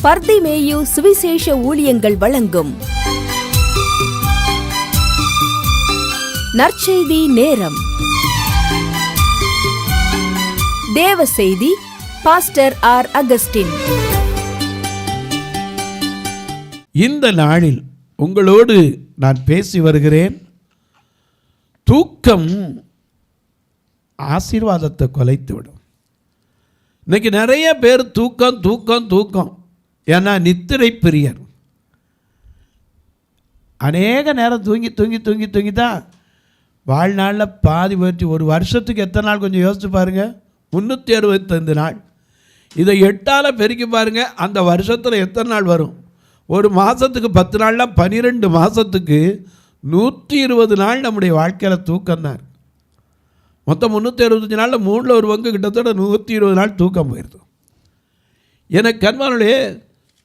பர்திமேயு சுவிசேஷ ஊழியங்கள் வழங்கும் நற்செய்தி நேரம். தேவ செய்தி பாஸ்டர் ஆர். அகஸ்டின். இந்த நாளில் உங்களோடு நான் பேசி வருகிறேன். தூக்கம் ஆசீர்வாதத்தை குலைத்துவிடும். இன்னைக்கு நிறைய பேர் தூக்கம் தூக்கம் தூக்கம், ஏன்னா நித்திரை பிரியர். அநேக நேரம் தூங்கி தூங்கி தூங்கி தூங்கி தான் வாழ்நாளில் பாதி போயிடுச்சு. ஒரு வருஷத்துக்கு எத்தனை நாள் கொஞ்சம் யோசிச்சு பாருங்கள், 365 நாள். இதை 8ஆல் பெருக்கி பாருங்கள், அந்த வருஷத்தில் எத்தனை நாள் வரும்? ஒரு மாதத்துக்கு 10 நாள்லாம் 12 மாதத்துக்கு 120 நாள் நம்முடைய வாழ்க்கையில் தூக்கம் தான். மொத்தம் 365 நாளில் 3 பங்கு கிட்டத்தட்ட 120 நாள் தூக்கம் போயிடுது. எனக்கு கண்மானே,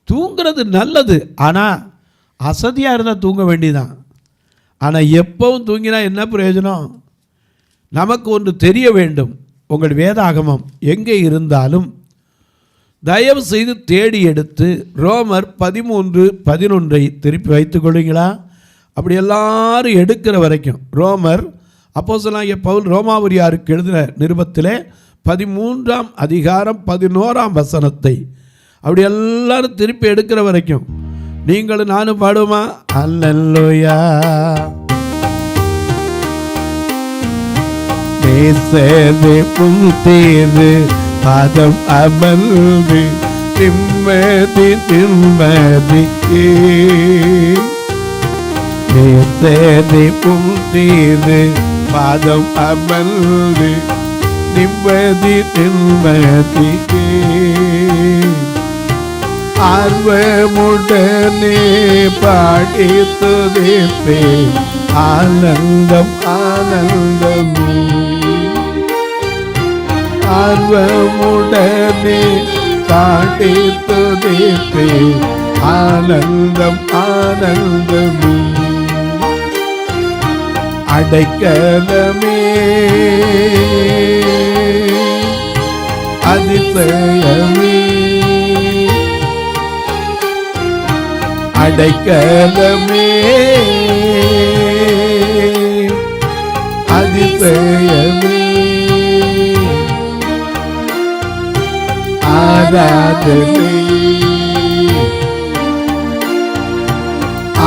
தூங்குறது நல்லது, ஆனால் அசதியாக இருந்தால் தூங்க வேண்டியதான். ஆனால் எப்பவும் தூங்கினா என்ன பிரயோஜனம்? நமக்கு ஒன்று தெரிய வேண்டும். உங்கள் வேதாகமம் எங்கே இருந்தாலும் தயவு செய்து தேடி எடுத்து ரோமர் 13:11 திருப்பி வைத்துக் கொள்வீங்களா? அப்படி எல்லாரும் எடுக்கிற வரைக்கும் ரோமர் அப்போஸ்தலனாகிய பவுல் ரோமாபுரியாருக்கு எழுதின நிருபத்திலே 13ஆம் அதிகாரம் 11ஆம் வசனத்தை அப்படி எல்லாரும் திருப்பி எடுக்கிற வரைக்கும் நீங்களும் நானும் பாடுமா? அல்லேலூயா. நேசதே புந்தேது பாதம் அமர்ந்து நிம்மதி நிம்மதி. நேசதே புந்தேது பாதம் அமர்ந்து நிம்மதி நிம்மதி. ஆர்வமுடனே பாடி துதிப்பே ஆனந்தம் ஆனந்தமே. ஆர்வமுடனே பாடி துதிப்பே ஆனந்தம் ஆனந்தமே. அடைக்கலமே அதிசயமே. அடைக்கலமே அதிசயமே. ஆராதனை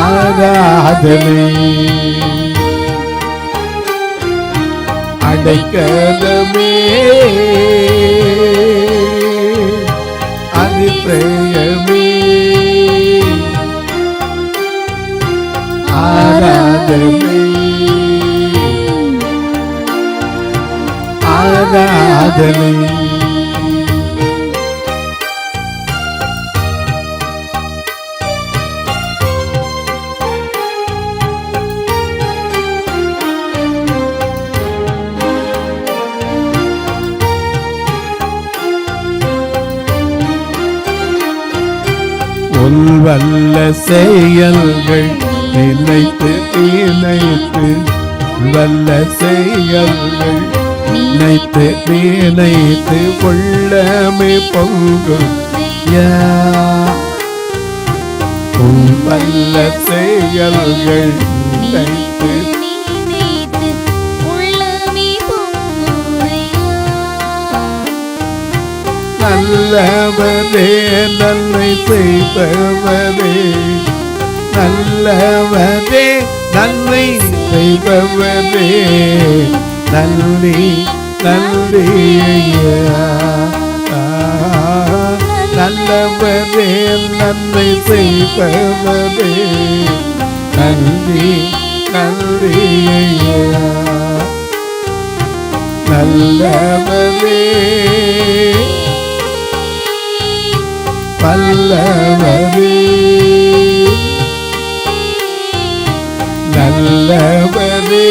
ஆராதனை. அடைக்கலமே அதிசயமே. ஆராதனை ஆராதனை. வல்ல செயல்கள் நினைத்து நினைத்து வல்ல செயல்கள் நினைத்து நினைத்து உள்ளமே பொங்கும். வல்ல செயல்கள் நினைத்து நல்லவரே நன்மை செய்பவரே. நல்லவரே நன்மை செய்பவரே. நன்றி நன்றி ஐயா. நல்லவரே நன்மை செய்பவரே. நன்றி நன்றி ஐயா. நல்லவரே வல்லவரே. நல்லவரே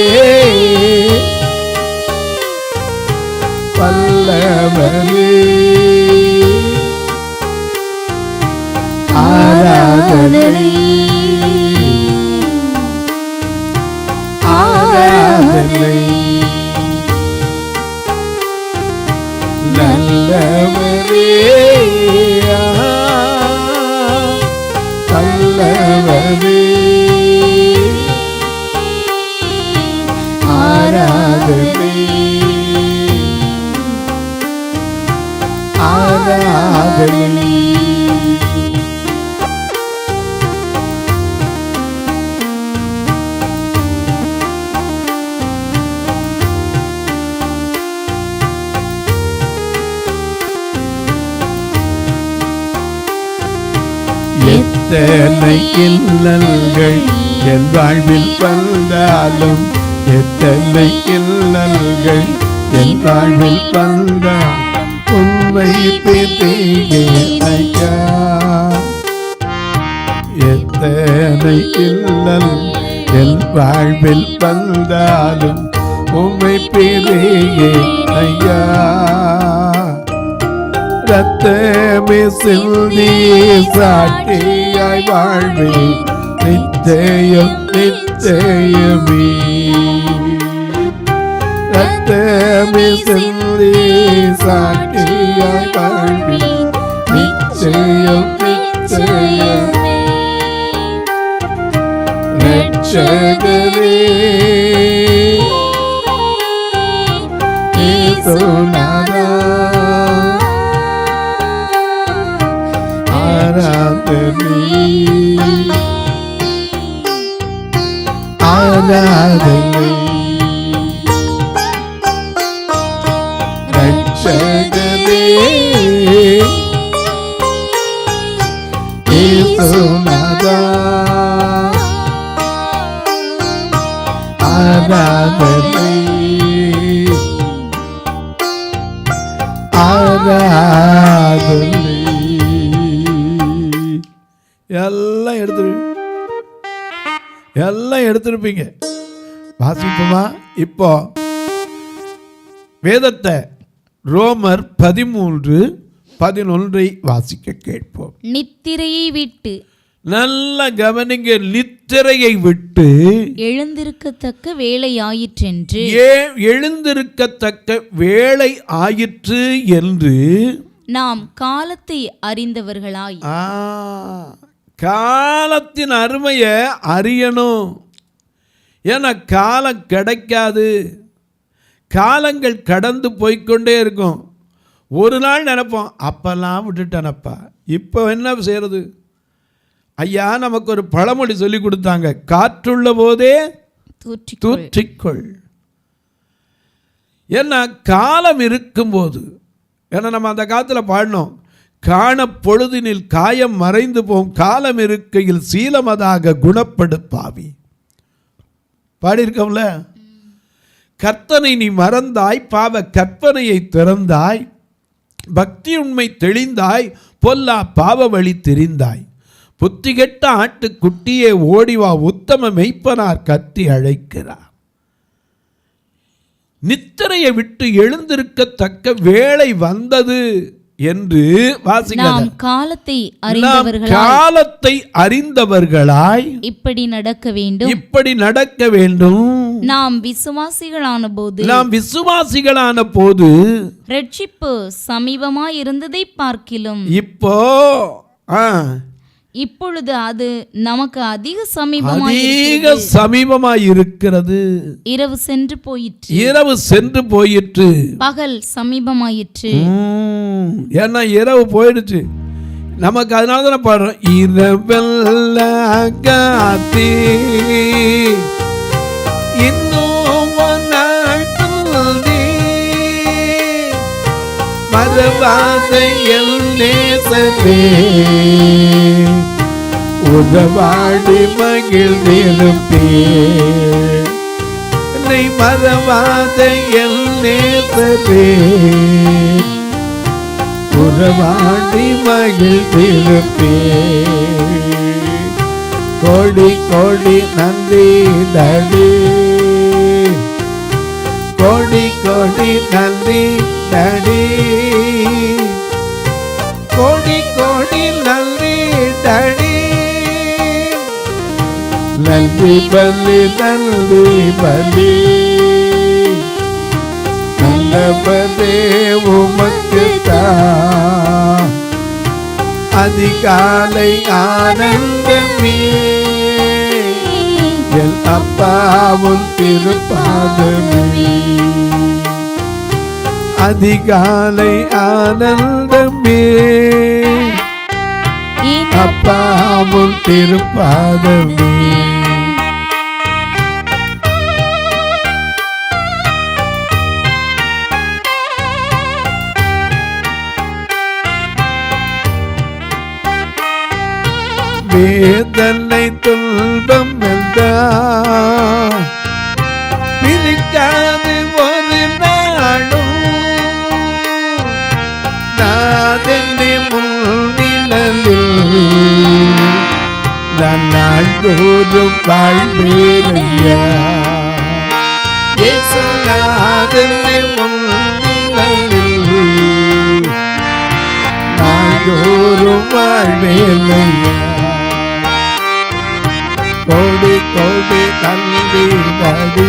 வல்லவரே. ஆராதனை ஆராதனை. நல்லவரே ஆராதனை. எத்தனை இல்லல்கள் என் வாழ்வில் வந்தாலும், எத்தனை இல்லல்கள் என் வாழ்வில் வந்தாலும் உண்மை ஐயா. எத்தனை இல்லல் என் வாழ்வில் வந்தாலும் உண்மை பிரியே ஐயா. ரத்தமே சிந்தி சாட்சியாய் வாழ்வே நிச்சயம் நிச்சயமே. ரத்தமே சிந்தி சாட்சியாய் வாழ்வே நிச்சயம் நிச்சயமே. ரட்சகரே இயேசுநாதா ஆராதனை ஆராதனை. ரட்சகரே இயேசுநாதா ஆராதனை ஆராதனை. எல்லாம் எடுத்திருப்பீங்க. வாசிப்போமா? இப்போ வேதத்தை ரோமர் 13:11 வாசிக்க கேட்போம். நித்திரையை விட்டு, நல்ல கவனிங்க, நித்திரையை விட்டு எழுந்திருக்கத்தக்க வேலை ஆயிற்றென்று, எழுந்திருக்கத்தக்க வேலை ஆயிற்று என்று நாம் காலத்தை அறிந்தவர்களாய். காலத்தின் அருமைய அறியணும். ஏன்னா காலம் கிடைக்காது. காலங்கள் கடந்து போய்கொண்டே இருக்கும். ஒரு நாள் நினைப்போம், அப்பெல்லாம் விட்டுட்டேனப்பா, இப்போ என்ன செய்யறது? ஐயா நமக்கு ஒரு பழமொழி சொல்லி கொடுத்தாங்க, காற்றுள்ள போதே தூற்றிக்கொள். ஏன்னா காலம் இருக்கும்போது, ஏன்னா நம்ம அந்த காலத்தில் பாடினோம், காண பொழுதினில் காயம் மறைந்து போம், காலம் இருக்கையில் சீலமதாக குணப்படுப்பாவி. பாடியிருக்கோம்ல. கர்த்தனை நீ மறந்தாய், பாவ கற்பனையை திறந்தாய், பக்தி உண்மை தெளிந்தாய், பொல்லா பாவ வழி தெரிந்தாய், புத்தி கெட்ட ஆட்டு குட்டியே ஓடிவா, உத்தம மெய்ப்பனார் கத்தி அழைக்கிறார். நித்திரையை விட்டு எழுந்திருக்கத்தக்க வேளை வந்தது என்று வாசிக்கலாம். காலத்தை அறிந்தவர்களாய் இப்படி நடக்க வேண்டும், இப்படி நடக்க வேண்டும். நாம் விசுவாசிகளான போது ரட்சிப்பு சமீபமாய் இருந்ததை பார்க்கிலும் இப்பொழுது அது நமக்கு அதிக சமீபமாய் இருக்கிறது. இரவு சென்று போயிற்று, பகல் சமீபமாயிற்று. ஏன்னா இரவு போயிடுச்சு நமக்கு. அதனால தானே பாடுறோம், இரவெல்லாம் காத்தி இன்னும் மறவாத எல் நேசமே, உறவாடி மகிழ்ந்திருப்பே. என்னை மறவாத எல் நேசமே, உறவாடி மகிழ்ந்திருப்பே. கோடி கோடி நன்றி டாடி, கோடி கோடி நன்றி டாடி, கோடி கோடி நன்றி டாடி. நன்றி பலி நன்றி பலி, நல்லபதே உமக்கு தான் அதிகாலை ஆனந்தமே. என் அப்பாவும் திருப்பாதமே அதிகாலை ஆனந்தமே அப்பாவும் திருப்பாதமே. வேதனை துன்பம் என்றால் பிரிக்காது ஒரு நாளும் நாதென்னே முன்னிலையில் நான் நாள்தோறும் வாழ்வேனையா. இயேசு நாதென்னே முன்னிலையில் நாள்தோறும் வாழ்வேனையா. கோடி கோடி நன்றி நடி,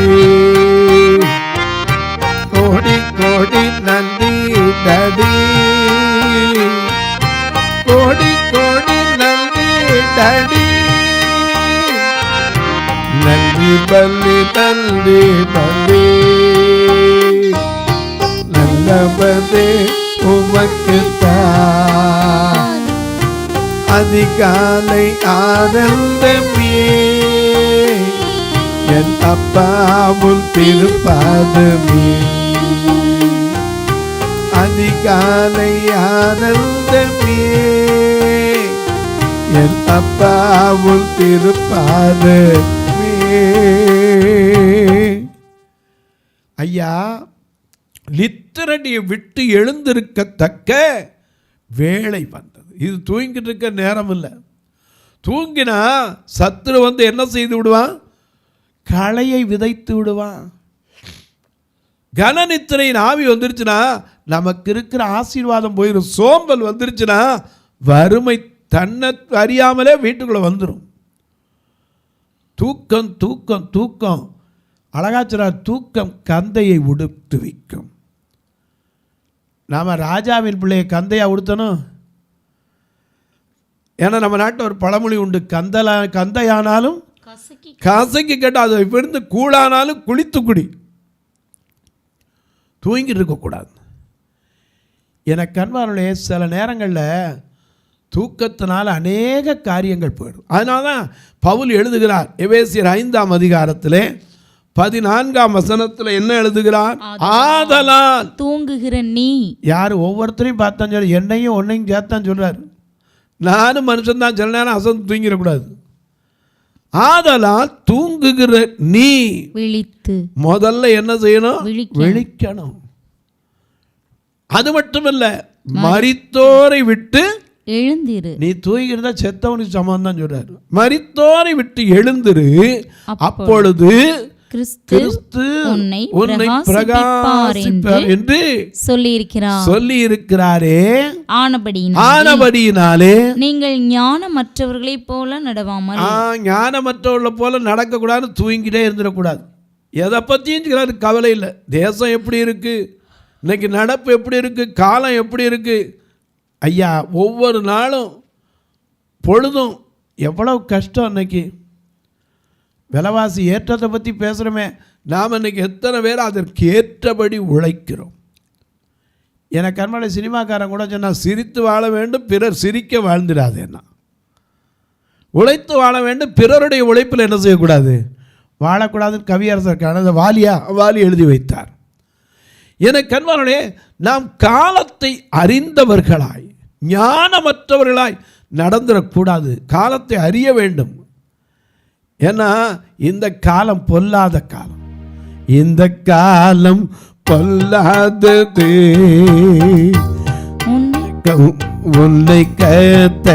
கோடி கோடி நன்றி நடி, கோடி கோடி நன்றி நடி. நன்றி பல்லி நன்றி பல்லி நல்லவதே உமக்குத்தான். அதிகாலை ஆனந்தமே என் அப்பாவும் திருப்பாதமே. அதிகாலை ஆனந்தமே என் அப்பாவும் திருப்பாதமே. ஐயா, லித்திரடியை விட்டு எழுந்திருக்கத்தக்க வேளை வந்தது. இது தூங்கிட்டு இருக்க நேரம் இல்லை. தூங்கினா சத்துரு வந்து என்ன செய்து விடுவான்? களையை விதைத்து விடுவான். கனநித்திரையின் ஆவி வந்துருச்சுன்னா நமக்கு இருக்கிற ஆசீர்வாதம் போயிடும். சோம்பல் வந்துருச்சுன்னா வறுமை தன்னை அறியாமலே வீட்டுக்குள்ளே வந்துடும். தூக்கம் தூக்கம் தூக்கம் அழகாச்சுரா, தூக்கம் கந்தையை உடுத்து வைக்கும். நாம் ராஜாவின் பிள்ளையை கந்தையா உடுத்தணும். ஏன்னா நம்ம நாட்டில் ஒரு பழமொழி உண்டு, கந்தையானாலும் கசக்கி கேட்டால் அது விழுந்து கூழானாலும் குளித்து குடி. தூங்கிட்டு இருக்கக்கூடாது. எனக்கு அன்பானவர்களே, சில நேரங்களில் தூக்கத்தினால் அநேக காரியங்கள் போயிடும். அதனால தான் பவுல் எழுதுகிறார் எபேசியர் 5ஆம் அதிகாரத்திலே 14ஆம் வசனத்தில் என்ன எழுதுகிறார்? ஆதலால் தூங்குகிற நீ. யார் ஒவ்வொருத்தரையும் பார்த்தான் சொல்ல, என்னையும் ஒன்னையும் சேர்த்தான் சொல்றாரு. நானும் மனுஷன் தான், சில நேரம் அசந்து தூங்கிடக்கூடாது. ஆதலால் தூங்குகிற நீ விழித்து முதல்ல என்ன செய்யணும்? விழிக்கணும். அது மட்டுமல்ல, மரித்தோரை விட்டு எழுந்திரு. நீ தூங்கிருந்தா செத்தவனுக்கு சமம் தான் சொல்றாரு. மரித்தோரை விட்டு எழுந்திரு, அப்பொழுது கிறிஸ்து உன்னை பிரகாசிப்பார் என்று சொல்லியிருக்கிறாரே. ஆனபடியினாலே நீங்கள் ஞானமற்றவர்களைப் போல நடவாமல். ஞானமற்றவர்களை போல நடக்க கூடாது, தூங்கிட்டே இருந்துடக்கூடாது. எதை பற்றியும் கவலை இல்லை. தேசம் எப்படி இருக்கு, இன்னைக்கு நடப்பு எப்படி இருக்கு, காலம் எப்படி இருக்கு. ஐயா, ஒவ்வொரு நாளும் பொழுதும் எவ்வளவு கஷ்டம். இன்னைக்கு விலைவாசி ஏற்றத்தை பற்றி பேசுகிறோமே, நாம் இன்றைக்கி எத்தனை பேர் அதற்கு ஏற்றபடி உழைக்கிறோம். எனக்கு அன்பான சினிமாக்காரன் கூட சொன்னால், சிரித்து வாழ வேண்டும், பிறர் சிரிக்க வாழ்ந்துடாதேன்னா. உழைத்து வாழ வேண்டும், பிறருடைய உழைப்பில் என்ன செய்யக்கூடாது? வாழக்கூடாதுன்னு கவியரசர் கணத வாலி எழுதி வைத்தார். எனக்கு அன்பானே, நாம் காலத்தை அறிந்தவர்களாய் ஞானமற்றவர்களாய் நடந்துடக்கூடாது. காலத்தை அறிய வேண்டும். ஏன்னா இந்த காலம் பொல்லாத காலம். இந்த காலம் பொல்லாதது, உன்னை கத்த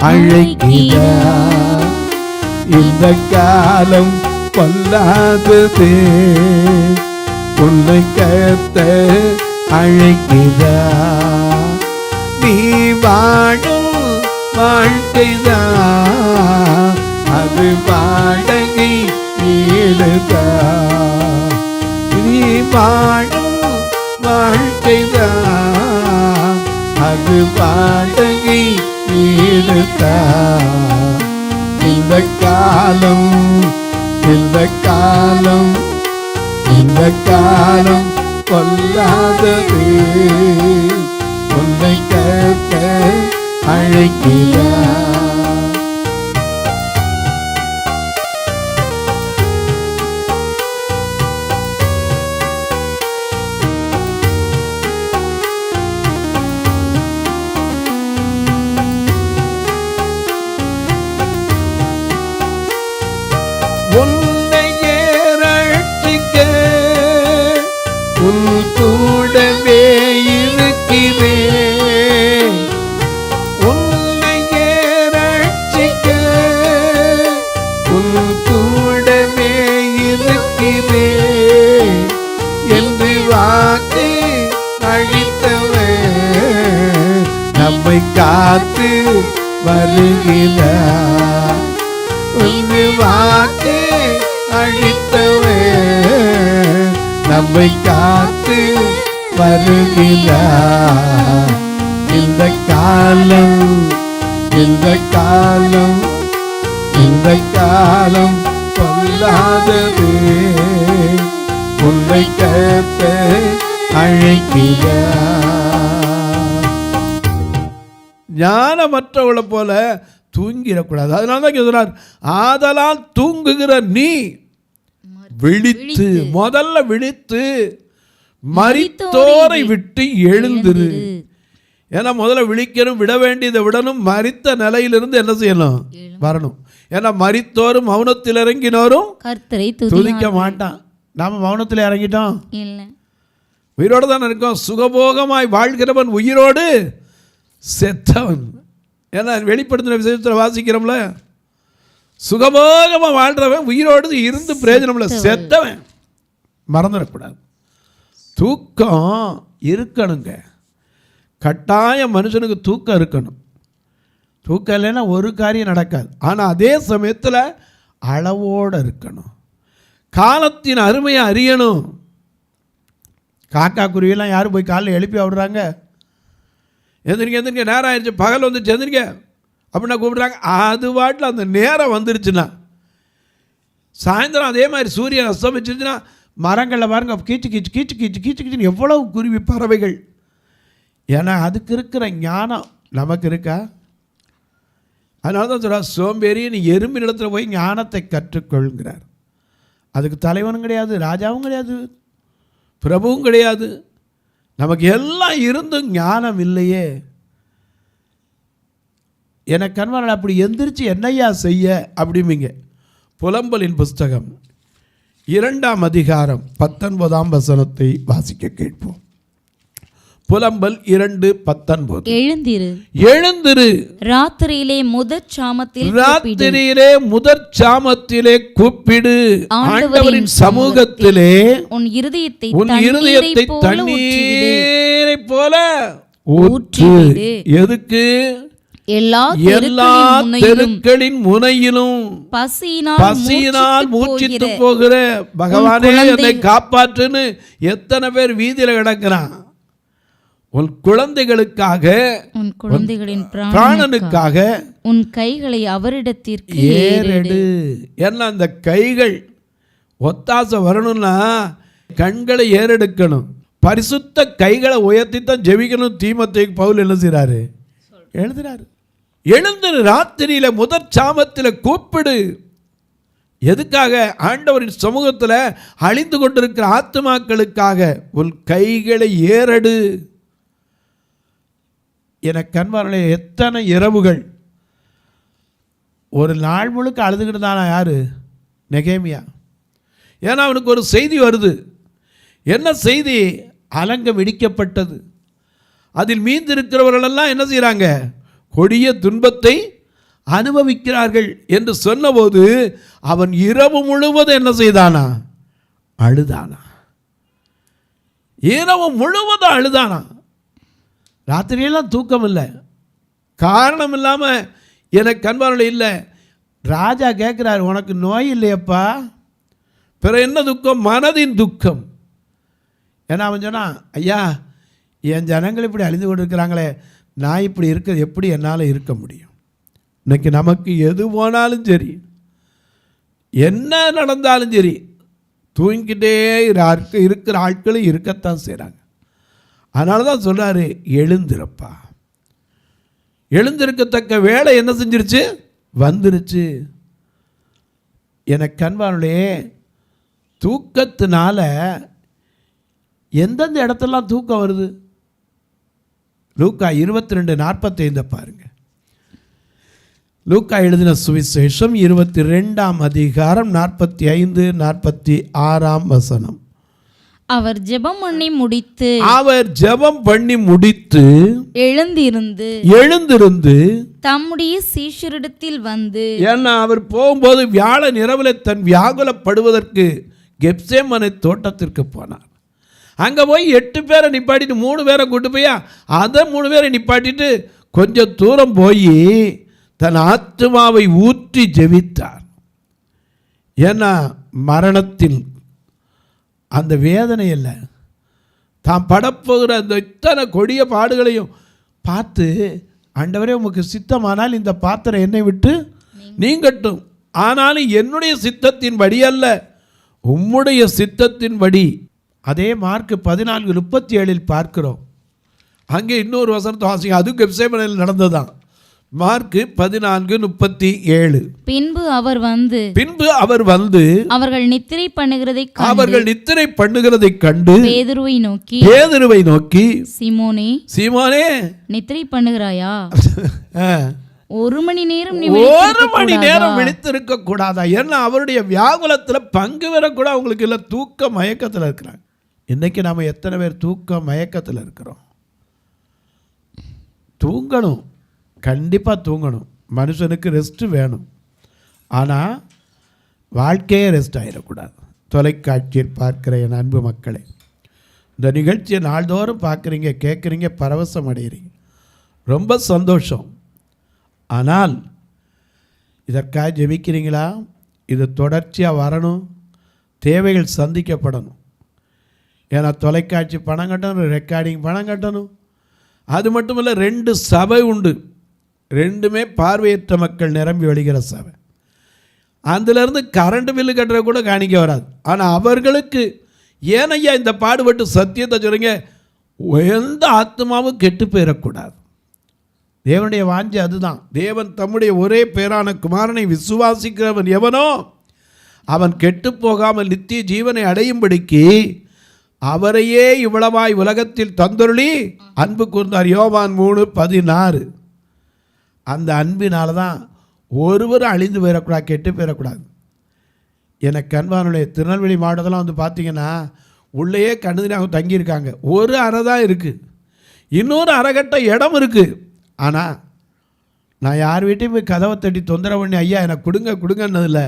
அழைக்கிறார். இந்த காலம் பொல்லாதது, உன்னை கத்த அழைக்கிறார். நீ வாழும் வாழ்க்கைதான் அது வாடகை வீடுதான். நீ வாழும் வாழ்க்கைதான் அது வாடகை வீடுதான். இந்த காலம் இந்த காலம் இந்த காலம் பொல்லாதது உன்னை கர்த்தர் அழைக்கிறார். உன்னையே ரட்சிக்க உன் கூடவே இருக்கிறேன். உன்னையே ரட்சிக்க உன் கூடவே இருக்கிறேன் என்று வாக்கு அளித்தவன் நம்மை காத்து வருகிறார். உன்னை வாக்கு அளித்தவன் நம்மை காத்து வருகிறார். இந்த காலம் இந்த காலம் இந்த காலம் பொல்லாதது உன்னை கர்த்தர் அழைக்கிறார். ஞானமற்றவளை போல தூங்கிடக்கூடாது. அதனால தான் சொல்றார், ஆதலால் தூங்குகிற நீ விழித்து, முதல்ல விழித்து மரித்தோரை விட்டு எழுந்திரு. ஏன்னா முதல்ல விழிக்கணும், விட வேண்டியதை விடணும், மரித்த நிலையிலிருந்து என்ன செய்யணும், வரணும். ஏன்னா மரித்தோரும் மௌனத்தில் இறங்கினோரும் கர்த்தரை துதிக்க மாட்டான். நாம மௌனத்தில் இறங்கிட்டோம், இல்லை, உயிரோடு தான் இருக்கோம். சுகபோகமாய் வாழ்கிறவன் உயிரோடு செத்தவன். ஏன்னா வெளிப்படுத்தின விசேஷத்தில் வாசிக்கிறோம்ல, சுகபோகமாக வாழ்கிறவன் உயிரோடு இருந்து பிரயோஜனம் இல்லை, செத்தவன். மறந்துடக்கூடாது. தூக்கம் இருக்கணுங்க, கட்டாயம் மனுஷனுக்கு தூக்கம் இருக்கணும். தூக்கம் இல்லைன்னா ஒரு காரியம் நடக்காது. ஆனால் அதே சமயத்தில் அளவோடு இருக்கணும். காலத்தின் அருமையை அறியணும். காக்கா குருவியெல்லாம் யாரும் போய் காலையில் எழுப்பி விடுறாங்க, எந்திரிக்க எந்திரிக்க நேரம் ஆயிடுச்சு, பகல் வந்துச்சு எந்திரிக்க அப்படின்னா கூப்பிட்றாங்க. அது பாட்டில் அந்த நேரம் வந்துருச்சுன்னா, சாயந்தரம் அதே மாதிரி சூரியன் அஸ்தமிச்சிருச்சுன்னா மரங்களில் பாருங்க கீச்சு கீச்சு கீச்சு கீச்சு கீச்சு கீச்சுன்னு எவ்வளவு குருவி பறவைகள். ஏன்னா அதுக்கு இருக்கிற ஞானம் நமக்கு இருக்கா? அதனால தான் சொல்கிறார், சோம்பேறி நீ எறும்பின் இடத்துல போய் ஞானத்தை கற்றுக்கொள்கிறார். அதுக்கு தலைவனும் கிடையாது, ராஜாவும் கிடையாது, பிரபுவும் கிடையாது. நமக்கு எல்லாம் இருந்தும் ஞானம் இல்லையே. எனக்கு கண்வர்கள் அப்படி எந்திரிச்சு என்னையா செய்ய அப்படிம்பிங்க. புலம்பலின் புஸ்தகம் 2ஆம் அதிகாரம் 19ஆம் வசனத்தை வாசிக்க கேட்போம். புலம்பல் 2:19. எழுந்திரு, எழுந்திரு, ராத்திரியிலே முதற் சாமத்திலே கூப்பிடு, ஆண்டவரின் சமூகத்திலே உன் இருதயத்தை தண்ணீரை போல ஊற்று. எதுக்கு? எல்லா தெருக்களின் முனையிலும் பசியினால் மூச்சித்து போகிற பகவானே என்னை காப்பாற்றுன்னு எத்தனை பேர் வீதியில கிடக்கிறான். உன் குழந்தைகளுக்காக, உன் குழந்தைகளின் பிராணனுக்காக உன் கைகளை அவரிடத்திற்கு ஏறெடு. ஏன்னா அந்த கைகள் ஒத்தாசை வரணும்னா கண்களை ஏறெடுக்கணும். பரிசுத்த கைகளை உயர்த்தித்தான் ஜெபிக்கணும். தீமோத்தேயுக்கு பவுல் என்ன செய்றாரு? எழுதுறாரு, எழுந்து ராத்திரியில முதற் சாமத்தில் கூப்பிடு. எதுக்காக? ஆண்டவரின் சமூகத்தில் அழிந்து கொண்டிருக்கிற ஆத்துமாக்களுக்காக. உன் கைகளை ஏறெடு. என கண்பார்களே, எத்தனை இரவுகள் ஒரு நாள் முழுக்க அழுதுகிட்டு தானா யாரு? நெகேமியா. ஏன்னா அவனுக்கு ஒரு செய்தி வருது. என்ன செய்தி? அலங்கம் இடிக்கப்பட்டது, அதில் மீந்திருக்கிறவர்களெல்லாம் என்ன செய்கிறாங்க? கொடிய துன்பத்தை அனுபவிக்கிறார்கள் என்று சொன்னபோது அவன் இரவு முழுவதும் என்ன செய்தானா? அழுதானா. இரவு முழுவதும் அழுதானா. ராத்திரியெல்லாம் தூக்கம் இல்லை, காரணம் இல்லாமல் எனக்கு கண்பார்வை இல்லை. ராஜா கேட்குறாரு, உனக்கு நோய் இல்லையப்பா, பிற என்ன துக்கம்? மனதின் துக்கம். ஏன்னா அவன் சொன்னான், ஐயா என் ஜனங்கள் இப்படி அழிந்து கொண்டு இருக்கிறாங்களே, நான் இப்படி இருக்கிறது எப்படி என்னால் இருக்க முடியும்? இன்னைக்கு நமக்கு எது போனாலும் சரி, என்ன நடந்தாலும் சரி, தூங்கிக்கிட்டே இருக்கிற ஆட்களும் இருக்கத்தான் செய்கிறாங்க. அதனால தான் சொல்கிறாரு, எழுந்திருப்பா. எழுந்திருக்கத்தக்க வேலை என்ன செஞ்சிருச்சு? வந்துருச்சு. எனக்கு அன்பானவர்களே, தூக்கத்தினால எந்தெந்த இடத்துலாம் தூக்கம் வருது? லூக்கா 22:45 பாருங்க. லூக்கா எழுதின சுவிசேஷம் 22ஆம் அதிகாரம் 45-46 வசனம். அவர் ஜெபம் பண்ணி முடித்து எழுந்திருந்து தம்முடைய சீஷரிடத்தில் வந்து, ஏன்னா அவர் போகும்போது வியாழன் இரவில் தன் வியாகுலப்படுவதற்கு கெத்சேமனை தோட்டத்திற்கு போனார். அங்கே போய் 8 பேரை நிப்பாட்டிட்டு 3 பேரை கூட்டு போய் அதை 3 பேரை நிப்பாட்டிட்டு கொஞ்சம் தூரம் போய் தன் ஆத்துமாவை ஊற்றி ஜெபித்தார். ஏன்னா மரணத்தில் அந்த வேதனை இல்லை, தான் படப்போகிற அந்த இத்தனை கொடிய பாடுகளையும் பார்த்து, ஆண்டவரே உமக்கு சித்தமானால் இந்த பாத்திரம் என்னை விட்டு நீங்கட்டும், ஆனாலும் என்னுடைய சித்தத்தின்படி அல்ல உம்முடைய சித்தத்தின்படி. அதே மார்க் 14:37 பார்க்கிறோம். அங்கே இன்னொரு வசனத்தை வாசிங்க, அது கெத்சேமனையில் நடந்ததுதான். மார்க் 14:37. பின்பு அவர் வந்து அவர்கள் நித்திரை பண்ணுகிறதை கண்டு பேதுருவை நோக்கி சீமோனே நித்திரை பண்ணுகிறாயா? 1 மணி நேரம் விழித்திருக்க கூடாதா? ஏன்னா அவருடைய வியாகுலத்தில் பங்கு பெறக்கூட அவங்களுக்கு இல்லை, தூக்க மயக்கத்தில் இருக்கிறாங்க. இன்னைக்கு நாம் எத்தனை பேர் தூக்க மயக்கத்தில் இருக்கிறோம்? தூங்கணும், கண்டிப்பாக தூங்கணும். மனுஷனுக்கு ரெஸ்ட்டு வேணும், ஆனால் வாழ்க்கையே ரெஸ்ட் ஆகிடக்கூடாது. தொலைக்காட்சியில் பார்க்குற என் அன்பு மக்களே, இந்த நிகழ்ச்சியை நாள்தோறும் பார்க்குறீங்க, கேட்குறீங்க, பரவசம் அடைகிறீங்க, ரொம்ப சந்தோஷம். ஆனால் இதற்காக ஜெபிக்கிறீங்களா? இது தொடர்ச்சியாக வரணும், தேவைகள் சந்திக்கப்படணும். ஏன்னா தொலைக்காட்சி பணம் கட்டணும், ரெக்கார்டிங் பணம் கட்டணும். அது மட்டும் இல்லை, 2 சபை உண்டு, 2மே பார்வையற்ற மக்கள் நிரம்பி வழிகிற சபை. அதிலிருந்து கரண்ட் பில்லு கட்டுற கூட காணிக்க வராது. ஆனால் அவர்களுக்கு ஏன் ஐயா இந்த பாடுபட்டு சத்தியத்தை சொல்லுங்க, எந்த ஆத்மாவும் கெட்டு போயிடக்கூடாது. தேவனுடைய வாஞ்சை அதுதான். தேவன் தம்முடைய ஒரே பேரான குமாரனை விசுவாசிக்கிறவன் எவனோ அவன் கெட்டு போகாமல் நித்திய ஜீவனை அடையும்படிக்கு அவரையே இவ்வளவாய் உலகத்தில் தந்தருளி அன்பு கூர்ந்தார். யோவான் 3:16. அந்த அன்பினால தான் ஒருவரும் அழிந்து போயிடக்கூடாது, கெட்டு போயிடக்கூடாது. எனக்கு அன்பானுடைய திருநெல்வேலி மாவட்டத்தெல்லாம் வந்து பார்த்தீங்கன்னா உள்ளேயே கண்டுதினாக தங்கியிருக்காங்க. ஒரு அறை தான் இருக்குது, இன்னொரு அறைகட்ட இடம் இருக்குது. ஆனால் நான் யார் வீட்டையும் போய் கதவை தட்டி தொந்தரவு பண்ணி ஐயா எனக்கு கொடுங்கன்னதில்லை.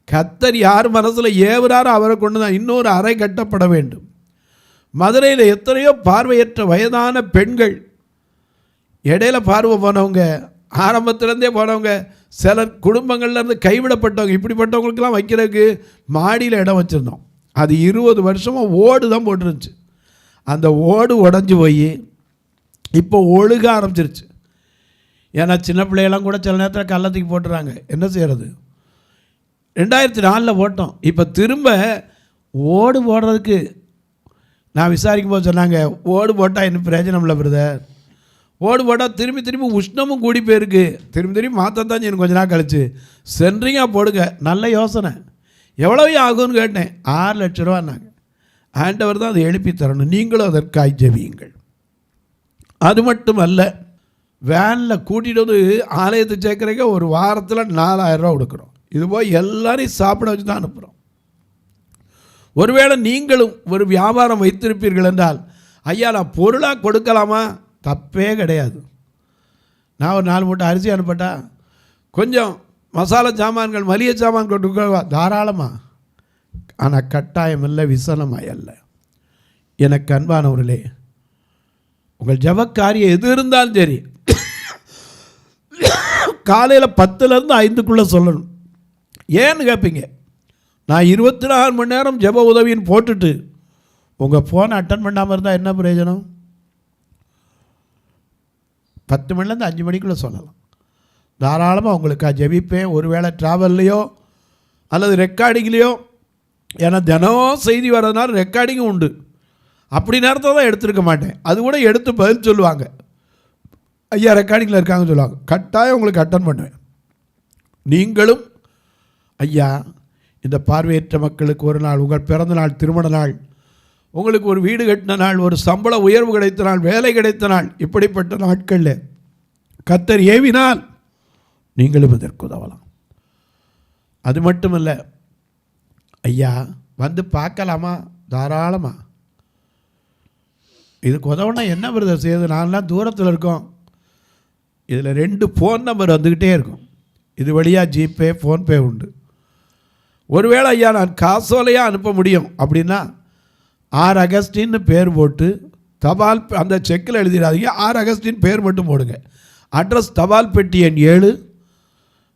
கர்த்தர் யார் மனசில் ஏவுறாரோ அவரை கொண்டு தான் இன்னொரு அறை கட்டப்பட வேண்டும். மதுரையில் எத்தனையோ பார்வையற்ற வயதான பெண்கள், இடையில பார்வை போனவங்க, ஆரம்பத்துலேருந்தே போனவங்க, சிலர் குடும்பங்கள்லேருந்து கைவிடப்பட்டவங்க, இப்படிப்பட்டவங்களுக்கெல்லாம் வைக்கிறதுக்கு மாடியில் இடம் வச்சுருந்தோம். அது 20 வருஷமாக ஓடு தான் போட்டுருந்துச்சு. அந்த ஓடு உடஞ்சி போய் இப்போ ஒழுக ஆரம்பிச்சிருச்சு. ஏன்னா சின்ன பிள்ளையெல்லாம் கூட சில நேரத்தில் கள்ளத்துக்கு போட்டுறாங்க. என்ன செய்கிறது? 2004 போட்டோம். இப்போ திரும்ப ஓடு போடுறதுக்கு நான் விசாரிக்கும் போது சொன்னாங்க, ஓடு போட்டால் இன்னும் பிரயோஜனம் இல்லை பிரதர். ஓடு போட்டால் திரும்பி உஷ்ணமும் கூடி போயிருக்கு, திரும்பி மாற்றத்தான் எனக்கு கொஞ்ச நாள் கழிச்சு. சென்ட்ரிங்கா போடுங்க. நல்ல யோசனை. எவ்வளவு ஆகும்னு கேட்டேன். 6 லட்சம் ரூபான்னாங்க. ஆண்டவர் தான் அதை எழுப்பி தரணும், நீங்களும் அதற்காய் ஜெபியுங்கள். அது மட்டும் அல்ல, வேனில் கூட்டிகிட்டு வந்து ஆலயத்தை சேர்க்குறக்க ஒரு வாரத்தில் 4000 ரூபா கொடுக்குறோம். இது போய் எல்லாரையும் சாப்பிட வச்சு தான் அனுப்புகிறோம். ஒருவேளை நீங்களும் ஒரு வியாபாரம் வைத்திருப்பீர்கள் என்றால், ஐயா நான் பொருளாக கொடுக்கலாமா? தப்பே கிடையாது. நான் ஒரு 4 மூட்டை அரிசி அனுப்பட்டா, கொஞ்சம் மசாலா சாமான்கள், மளிகை சாமான் கொடுக்க தாராளமாக. ஆனால் கட்டாயம் இல்லை, விசனமாய் அல்ல. எனக்கு அன்பானவர்களே, உங்கள் ஜபக்காரியம் எது இருந்தாலும் சரி, காலையில் 10லேருந்து 5க்குள்ளே சொல்லணும். ஏன்னு கேட்பீங்க, நான் 24 மணி நேரம் ஜப உதவின்னு போட்டுட்டு உங்கள் ஃபோனை அட்டன் பண்ணாமல் இருந்தால் என்ன பிரயோஜனம்? 10 மணிலேருந்து 5 மணிக்குள்ளே சொல்லலாம். தாராளமாக உங்களுக்கு ஜெபிப்பேன். ஒருவேளை ட்ராவல்லையோ அல்லது ரெக்கார்டிங்லேயோ ஏன்னா தினம் செய்தி வர்றதுனால ரெக்கார்டிங்கும் உண்டு. அப்படி நேரத்தில் தான் எடுத்துருக்க மாட்டேன். அது கூட எடுத்து பதில் சொல்லுவாங்க. ஐயா ரெக்கார்டிங்கில் இருக்காங்கன்னு சொல்லுவாங்க. கட்டாயம் உங்களுக்கு அட்டன் பண்ணுவேன். நீங்களும் ஐயா இந்த பார்வையற்ற மக்களுக்கு ஒரு நாள், உங்கள் பிறந்த நாள், திருமண நாள், உங்களுக்கு ஒரு வீடு கட்டின நாள், ஒரு சம்பள உயர்வு கிடைத்த நாள், வேலை கிடைத்த நாள், இப்படிப்பட்ட நாட்களில் கர்த்தர் ஏவினால் நீங்களும் இதற்கு உதவலாம். அது மட்டுமல்ல, ஐயா வந்து பார்க்கலாமா? தாராளமாக. இதுக்கு உதவுனா என்ன பிரதர் செய்யுது? நான்லாம் தூரத்தில் இருக்கோம். இதில் 2 ஃபோன் நம்பர் வந்துக்கிட்டே இருக்கும். இது வழியாக ஜிபே, ஃபோன்பே உண்டு. ஒருவேளை ஐயா நான் காசோலையாக அனுப்ப முடியும் அப்படின்னா ஆர் அகஸ்டின்னு பேர் போட்டு தபால், அந்த செக்கில் எழுதிடாதீங்க, ஆர் அகஸ்டின் பேர் மட்டும் போடுங்க. அட்ரஸ் தபால் பெட்டி எண் 7,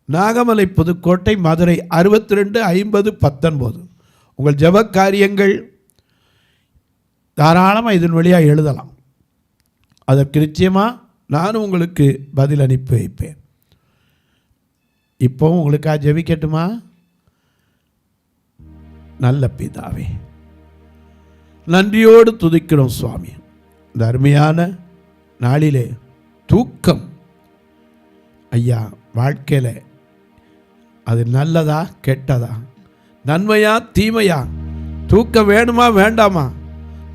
நாகமலை, புதுக்கோட்டை, மதுரை 625019. உங்கள் ஜெப காரியங்கள் தாராளமாக இதன் வழியாக எழுதலாம். அதற்கு நிச்சயமாக நானும் உங்களுக்கு பதில் அனுப்பி வைப்பேன். இப்போவும் உங்களுக்காக ஜெபிக்கட்டுமா? நல்ல பிதாவே, நன்றியோடு துதிக்கிறோம் சுவாமி. இந்த அருமையான நாளிலே தூக்கம் ஐயா வாழ்க்கையில் அது நல்லதா கெட்டதா, நன்மையா தீமையா, தூக்கம் வேணுமா வேண்டாமா,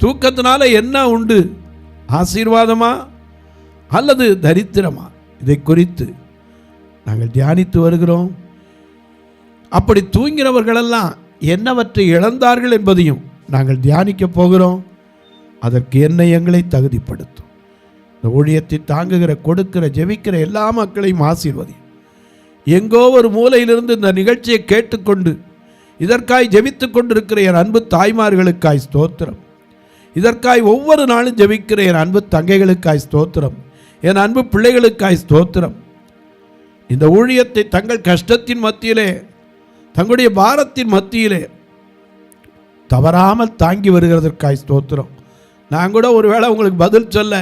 தூக்கத்தினால என்ன உண்டு, ஆசீர்வாதமா அல்லது தரித்திரமா, இதை குறித்து நாங்கள் தியானித்து வருகிறோம். அப்படி தூங்கினவர்களெல்லாம் என்னவற்றை இழந்தார்கள் என்பதையும் நாங்கள் தியானிக்க போகிறோம். அதற்கு என்னை எங்களை தகுதிப்படுத்தும். இந்த ஊழியத்தை தாங்குகிற, கொடுக்கிற, ஜெபிக்கிற எல்லா மக்களையும் ஆசீர்வதி. எங்கோ ஒரு மூலையிலிருந்து இந்த நிகழ்ச்சியை கேட்டுக்கொண்டு இதற்காய் ஜெபித்து கொண்டிருக்கிற என் அன்பு தாய்மார்களுக்காய் ஸ்தோத்திரம். இதற்காய் ஒவ்வொரு நாளும் ஜெபிக்கிற என் அன்பு தங்கைகளுக்காய் ஸ்தோத்திரம். என் அன்பு பிள்ளைகளுக்காய் ஸ்தோத்திரம். இந்த ஊழியத்தை தங்கள் கஷ்டத்தின் மத்தியிலே, தங்களுடைய பாரத்தின் மத்தியிலே தவறாமல் தாங்கி வருகிறதற்காய் ஸ்தோத்திரம். நான் கூட ஒரு வேளை உங்களுக்கு பதில் சொல்ல,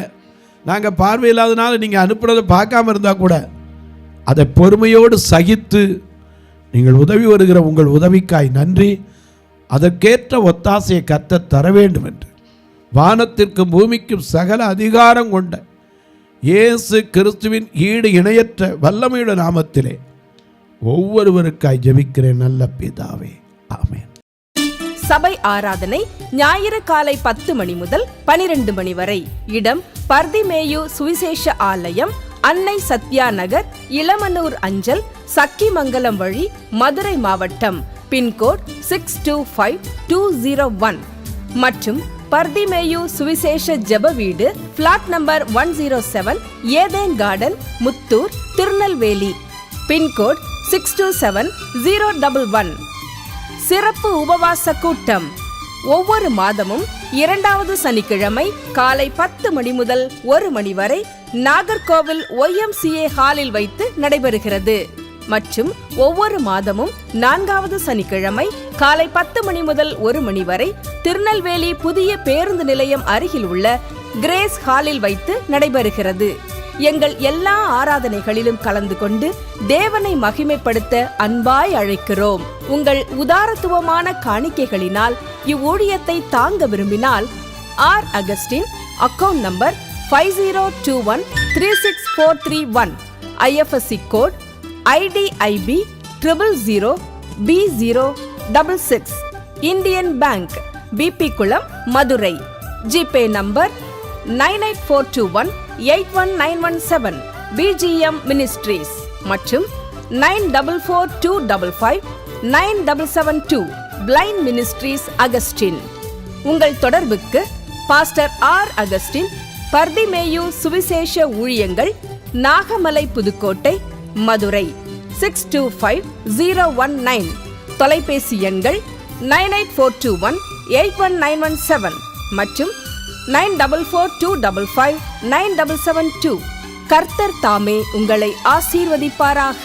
நாங்கள் பார்வையில்லாதனால நீங்கள் அனுப்புனதை பார்க்காம இருந்தால் கூட அதை பொறுமையோடு சகித்து நீங்கள் உதவி வருகிற உங்கள் உதவிக்காய் நன்றி. அதற்கேற்ற ஒத்தாசையை கர்த்தர் தர வேண்டும் என்று வானத்திற்கும் பூமிக்கும் சகல அதிகாரம் கொண்ட இயேசு கிறிஸ்துவின் ஈடு இணையற்ற வல்லமையுள்ள நாமத்திலே ஒவ்வொருவருக்காய் ஜெபிக்கிறேன் நல்ல பிதாவே, ஆமென். சபை ஆராதனை ஞாயிறு காலை 10 மணி முதல் 12 மணி வரை. இடம் பர்திமேயு சுவிசேஷ ஆலயம், அன்னை சத்யா நகர், இளமனூர் அஞ்சல், சக்கிமங்கலம் வழி, மதுரை மாவட்டம். பின்கோட் 625201 மற்றும் பர்திமேயு சுவிசேஷ ஜெப வீடு, flat number 107, Eden garden, Muthur, Tirunelveli. Pin code 627011. சிறப்பு உபவாச கூட்டம் ஒவ்வொரு மாதமும் 2வது சனிக்கிழமை காலை 10 மணி முதல் 1 மணி வரை நாகர்கோவில் YMCA ஹாலில் வைத்து நடைபெறுகிறது. மற்றும் ஒவ்வொரு மாதமும் 4வது சனிக்கிழமை காலை 10 மணி முதல் 1 மணி வரை திருநெல்வேலி புதிய பேருந்து நிலையம் அருகில் உள்ள கிரேஸ் ஹாலில் வைத்து நடைபெறுகிறது. எங்கள் எல்லா ஆராதனைகளிலும் கலந்து கொண்டு தேவனை மகிமைப்படுத்த அன்பாய் அழைக்கிறோம். உங்கள் உதாரத்துவமான காணிக்கைகளினால் இவ்வூழியத்தை தாங்க விரும்பினால் R Augustine, account number 5021364331, IFSC code IDIB 000B066, Indian bank, BP Kulam, Madurai. GPay number 9842181917, BGM ministries மற்றும் 9442559772, பிளைண்ட் மினிஸ்ட்ரீஸ் அகஸ்டின். உங்கள் தொடர்புக்கு பாஸ்டர் ஆர் அகஸ்டின், பர்திமேயு சுவிசேஷ ஊழியங்கள், நாகமலை, புதுக்கோட்டை, மதுரை 625019. தொலைபேசி எண்கள் 9842181917 மற்றும் 9442559772. கர்த்தர் தாமே உங்களை ஆசீர்வதிப்பாராக.